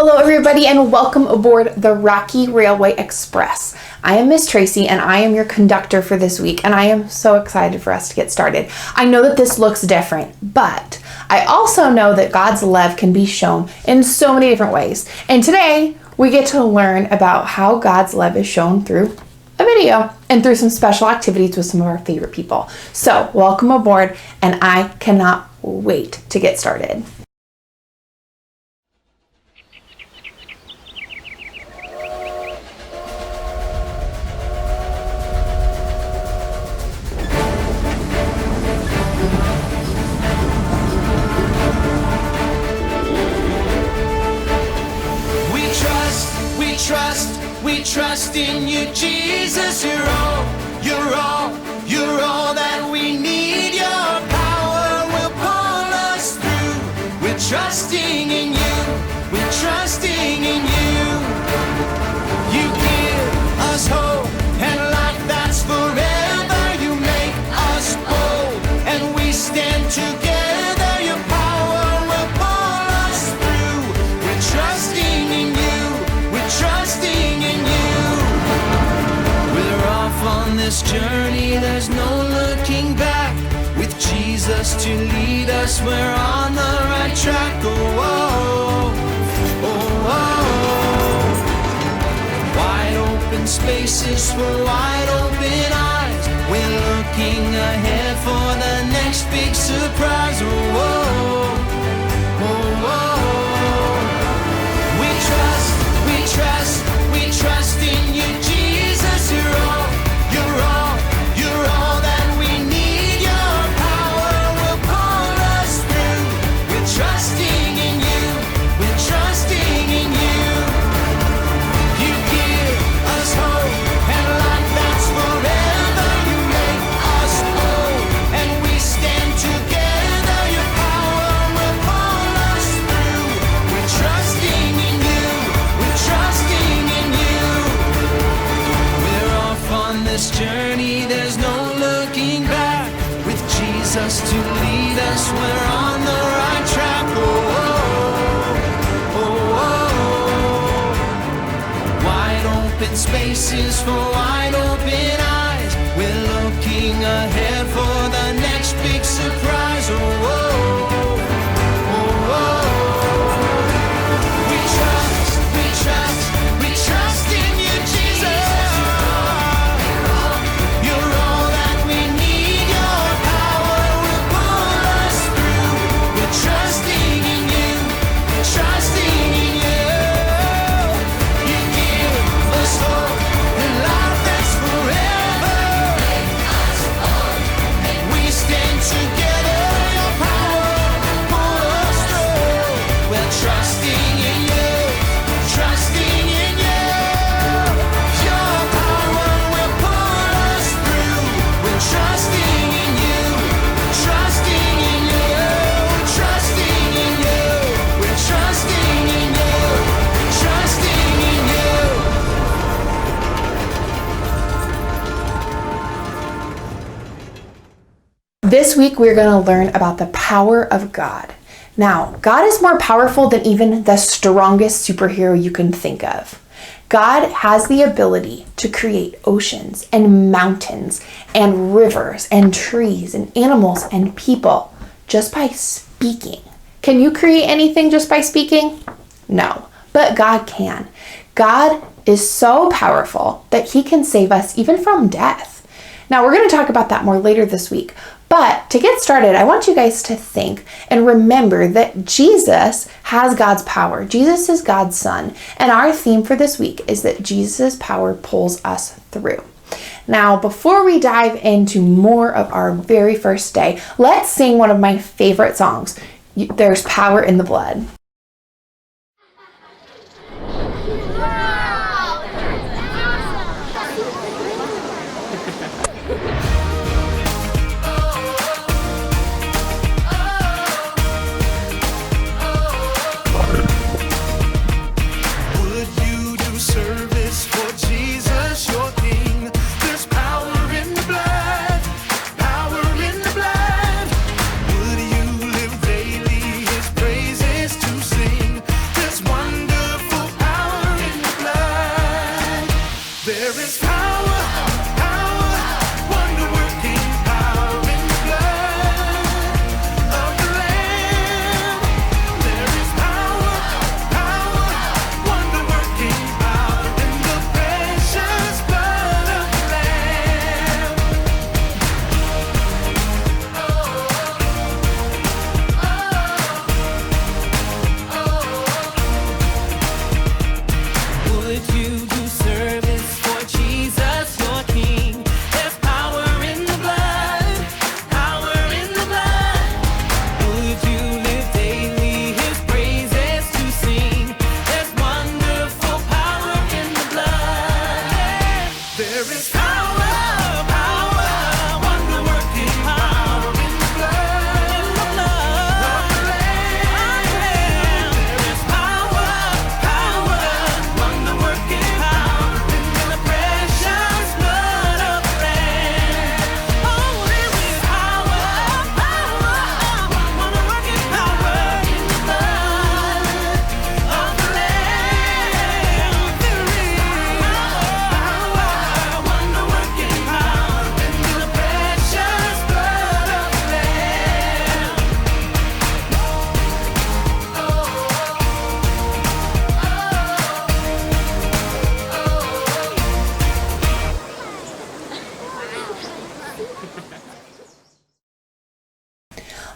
Hello everybody and welcome aboard the Rocky Railway Express. I am Miss Tracy and I am your conductor for this week, and I am so excited for us to get started. I know that this looks different, but I also know that God's love can be shown in so many different ways. And today we get to learn about how God's love is shown through a video and through some special activities with some of our favorite people. So welcome aboard, and I cannot wait to get started. We trust in you, Jesus. You're all that we need. Your power will pull us through. We're trusting in you. We're trusting in you. You give us hope and life that's forever. You make us bold and we stand together. Your power will pull us through. We're trusting in you. We're trusting in you. We're off on this journey, there's no looking back. With Jesus to lead us, we're on the right track. Oh, oh, oh, oh. Wide open spaces for wide open eyes. We're looking ahead for the next big surprise. Oh, oh, oh, oh. We trust in you, Jesus. You're all that we need. Your power will pull us through. We're trusting in you. We're trusting in you. You give us hope and life that's forever. You make us whole and we stand together. Your power will pull us through. We're trusting in you. We're trusting in you. We're off on this journey, there's no looking back. With Jesus to lead us, we're on the right track. Oh, oh, oh, oh. Wide open spaces for wide open eyes. We're looking ahead for the next big surprise. Oh, oh, oh, oh. We trust in you, Jesus. You're all that we need. Your power will pull us through. We're trusting in you. We're trusting in you. You give us hope and life that's forever. We stand together. Your power will pull us through. We're trusting in you. Trusting in you. Your power will pull us through. We're trusting in you. Trusting in you. Trusting in you. We're trusting in you. Trusting in you. This week we're going to learn about the power of God. Now, God is more powerful than even the strongest superhero you can think of. God has the ability to create oceans and mountains and rivers and trees and animals and people just by speaking. Can you create anything just by speaking? No, but God can. God is so powerful that he can save us even from death. Now, we're going to talk about that more later this week. But to get started, I want you guys to think and remember that Jesus has God's power. Jesus is God's son. And our theme for this week is that Jesus' power pulls us through. Now, before we dive into more of our very first day, let's sing one of my favorite songs. There's Power in the Blood. Would you do service for Jesus, your King? There's power in the blood, power in the blood. Would you live daily his praises to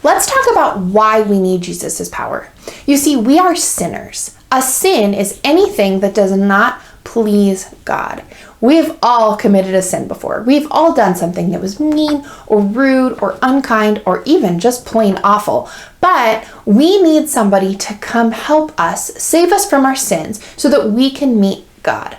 let's talk about why we need Jesus' power. You see, we are sinners. A sin is anything that does not please God. We've all committed a sin before. We've all done something that was mean or rude or unkind or even just plain awful. But we need somebody to come help us, save us from our sins so that we can meet God.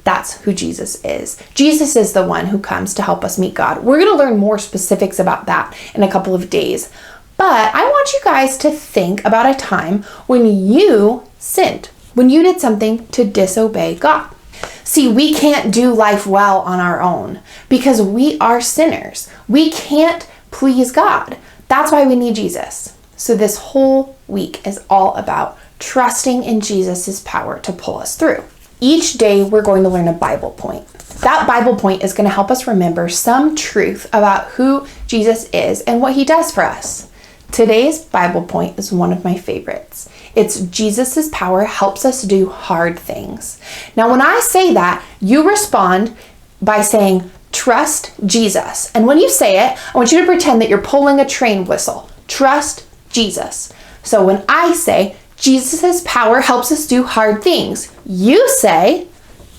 That's who Jesus is. Jesus is the one who comes to help us meet God. We're going to learn more specifics about that in a couple of days. But I want you guys to think about a time when you sinned, when you did something to disobey God. See, we can't do life well on our own because we are sinners. We can't please God. That's why we need Jesus. So this whole week is all about trusting in Jesus' power to pull us through. Each day we're going to learn a Bible point. That Bible point is going to help us remember some truth about who Jesus is and what he does for us. Today's Bible point is one of my favorites. It's Jesus' power helps us do hard things. Now, when I say that, you respond by saying, trust Jesus. And when you say it, I want you to pretend that you're pulling a train whistle. Trust Jesus. So when I say, Jesus' power helps us do hard things, you say,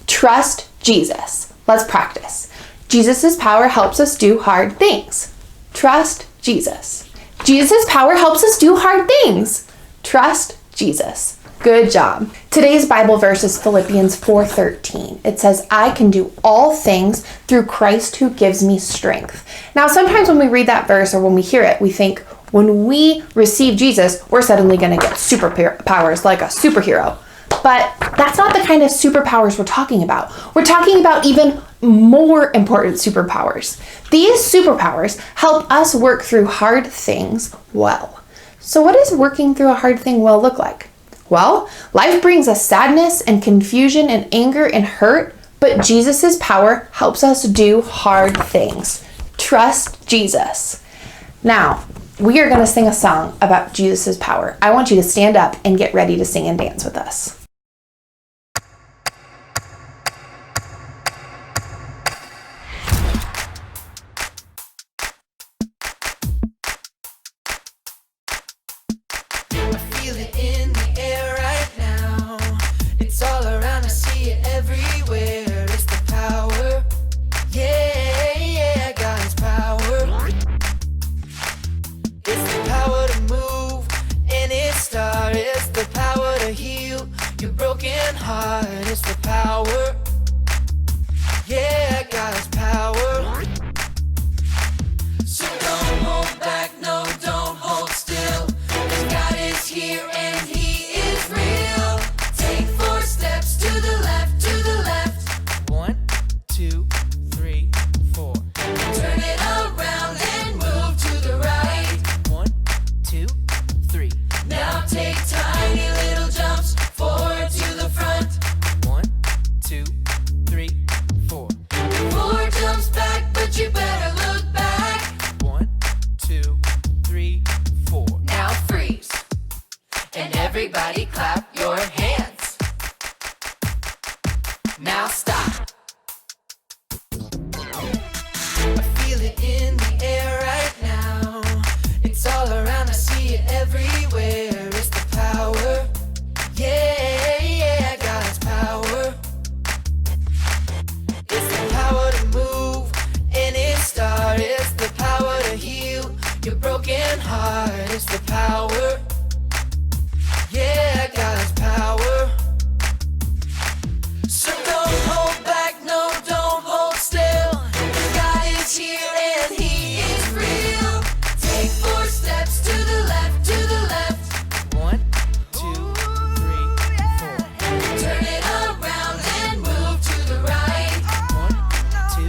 trust Jesus. Let's practice. Jesus' power helps us do hard things. Trust Jesus. Jesus' power helps us do hard things. Trust Jesus. Good job. Today's Bible verse is Philippians 4:13. It says, I can do all things through Christ who gives me strength. Now, sometimes when we read that verse or when we hear it, we think when we receive Jesus, we're suddenly going to get superpowers like a superhero. But that's not the kind of superpowers we're talking about. We're talking about even more important superpowers. These superpowers help us work through hard things well. So what does working through a hard thing well look like? Well, life brings us sadness and confusion and anger and hurt, but Jesus' power helps us do hard things. Trust Jesus. Now, we are going to sing a song about Jesus' power. I want you to stand up and get ready to sing and dance with us. Feel it in the air right now. It's all around, I see it everywhere. It's the power. Yeah, yeah, God's power. It's the power to move any star. It's the power to heal your broken heart. It's the power. Yeah, God's power. So don't hold back, no, don't hold still. God is here and he is real. Take 4 steps to the left, to the left. 1, 2, 3, 4. Turn it around and move to the right. 1, 2, 3. Now take tiny little jumps forward to the front. 1, 2, 3, 4. 4 jumps back, but you better look back. 1, 2, 3, 4. Now freeze. And everybody clap your hands. Now stop. I feel it in the air right now. It's all around, I see it everywhere. It's the power. Yeah, yeah, God's power. It's the power to move any star. It's the power to heal your broken heart. It's the power. Yeah, God's power. So don't hold back, no, don't hold still. God is here and he is real. Take 4 steps to the left, to the left. 1, 2, 3, 4. Turn it around and move to the right. 1, 2,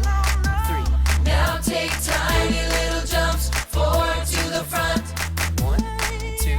3. Now take tiny little jumps forward to the front. 1, 2,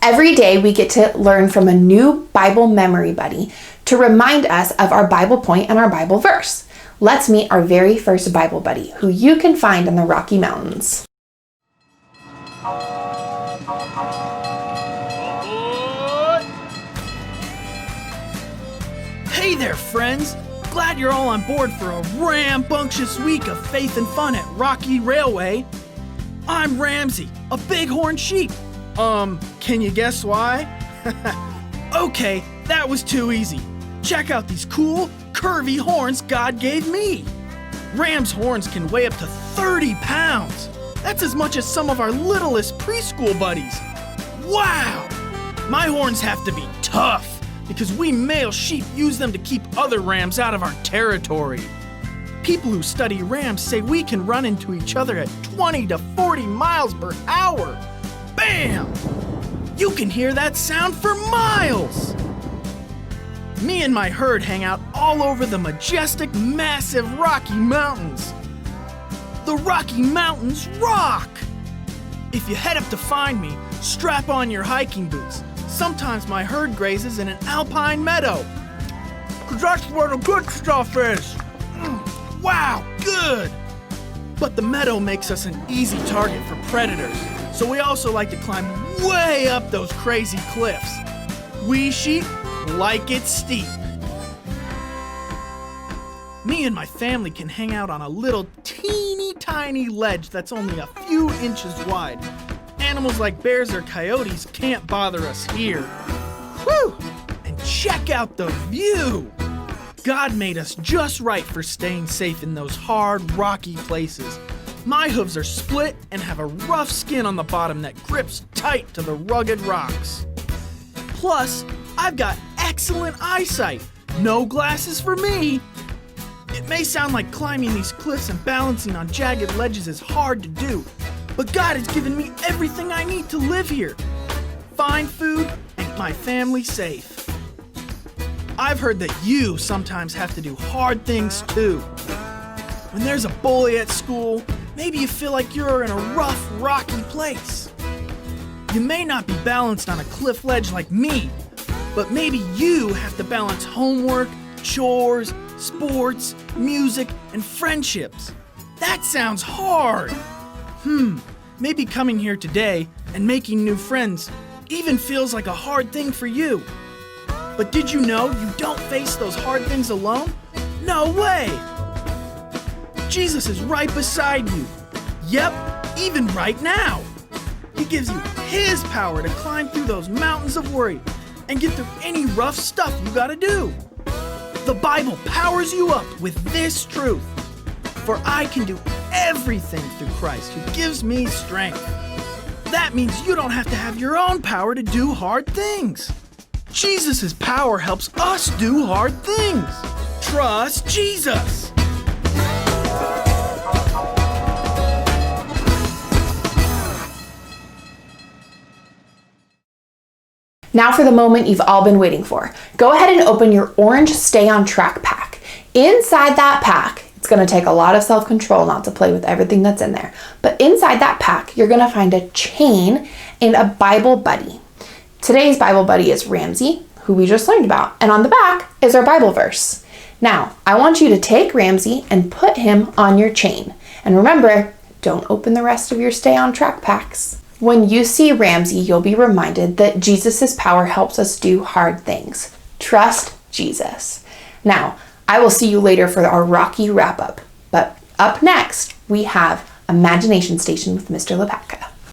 Every day we get to learn from a new Bible memory buddy to remind us of our Bible point and our Bible verse. Let's meet our very first Bible buddy, who you can find in the Rocky Mountains. Hey there, friends! Glad you're all on board for a rambunctious week of faith and fun at Rocky Railway. I'm Ramsey, a bighorn sheep. Can you guess why? Okay, that was too easy. Check out these cool, curvy horns God gave me. Ram's horns can weigh up to 30 pounds. That's as much as some of our littlest preschool buddies. Wow! My horns have to be tough because we male sheep use them to keep other rams out of our territory. People who study rams say we can run into each other at 20 to 40 miles per hour. Bam! You can hear that sound for miles! Me and my herd hang out all over the majestic, massive Rocky Mountains. The Rocky Mountains rock! If you head up to find me, strap on your hiking boots. Sometimes my herd grazes in an alpine meadow. 'Cause that's where the good stuff is. Wow, good! But the meadow makes us an easy target for predators, so we also like to climb way up those crazy cliffs. We sheep like it steep. Me and my family can hang out on a little teeny tiny ledge that's only a few inches wide. Animals like bears or coyotes can't bother us here. Whew! And check out the view! God made us just right for staying safe in those hard, rocky places. My hooves are split and have a rough skin on the bottom that grips tight to the rugged rocks. Plus, I've got excellent eyesight. No glasses for me. It may sound like climbing these cliffs and balancing on jagged ledges is hard to do, but God has given me everything I need to live here. Fine food and my family safe. I've heard that you sometimes have to do hard things too. When there's a bully at school, maybe you feel like you're in a rough, rocky place. You may not be balanced on a cliff ledge like me, but maybe you have to balance homework, chores, sports, music, and friendships. That sounds hard. Maybe coming here today and making new friends even feels like a hard thing for you. But did you know you don't face those hard things alone? No way! Jesus is right beside you. Yep, even right now. He gives you His power to climb through those mountains of worry and get through any rough stuff you gotta do. The Bible powers you up with this truth. For I can do everything through Christ who gives me strength. That means you don't have to have your own power to do hard things. Jesus' power helps us do hard things. Trust Jesus. Now for the moment you've all been waiting for. Go ahead and open your orange Stay on Track pack. Inside that pack, it's going to take a lot of self-control not to play with everything that's in there. But inside that pack, you're going to find a chain and a Bible buddy. Today's Bible buddy is Ramsey, who we just learned about. And on the back is our Bible verse. Now, I want you to take Ramsey and put him on your chain. And remember, don't open the rest of your Stay on Track packs. When you see Ramsey, you'll be reminded that Jesus' power helps us do hard things. Trust Jesus. Now, I will see you later for our Rocky wrap-up. But up next, we have Imagination Station with Mr. Lepatka.